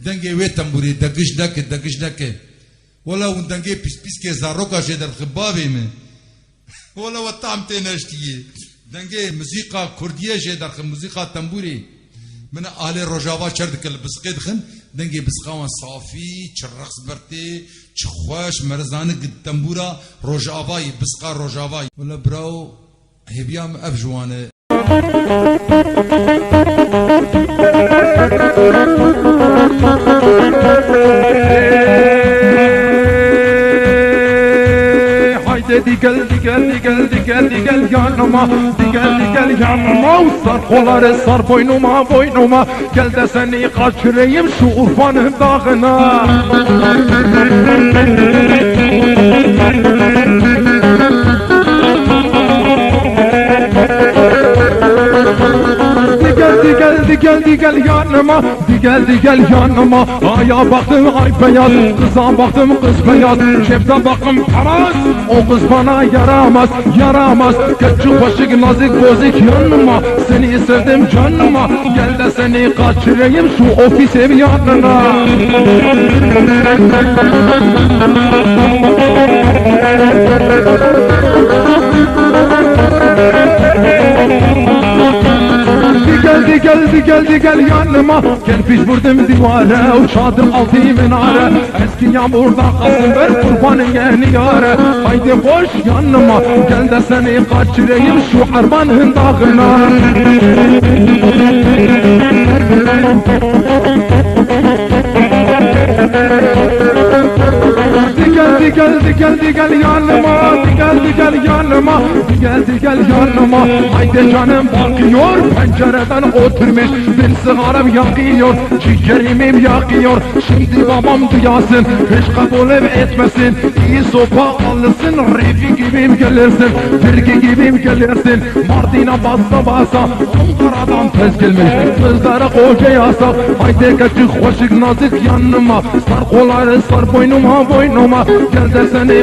دنگه وی تنبوری دگش نکه ولا اون دنگه پیس که زاروکا شدر خبابه من ولا و طعم تنشتیه دنگه موسیقى کردیه شدر موسیقى تنبوری من آل روجاوا چرد کل بسقید خن دنگه بسقاوان صافی چرقص برتی چخواش مرزانه تنبورا روجاوای بسقا روجاوای ولا براو هبیام افجوانه Digel yanıma Digel yanıma Sar kolları sar boynuma Gel de seni kaçırayım şu Urfa'nın dağına Digel yanıma Digel yanıma Aya baktım ay beyaz Kıza baktım kız beyaz Şefte baktım paraz O kız bana yaramaz Küçük başık nazik bozik yanıma Seni sevdim canıma Gel de seni kaçırayım şu ofis ev yanına Digel yanıma Kerpiç vurdum divara Uçadım altı minare Eski yağmurda kalsın ver kurbanın yeni yare Haydi koş yanıma Gel de seni kaçırayım şu harmanın dağına Digel yanıma Digel yanıma Haydi canım bakıyor pencereden oturmuş bir sigaram yakıyor ciğerimim yakıyor şimdi babam duyasın hiç kabul etmesin iyi sopa alırsın refi gibim gelirsin firgi gibim gelirsin Mardin'a basa Ankara'dan tez gelmiş kızlara koca yasak haydi küçük hoşik nazik yanıma sar kolları sar boynuma gel de seni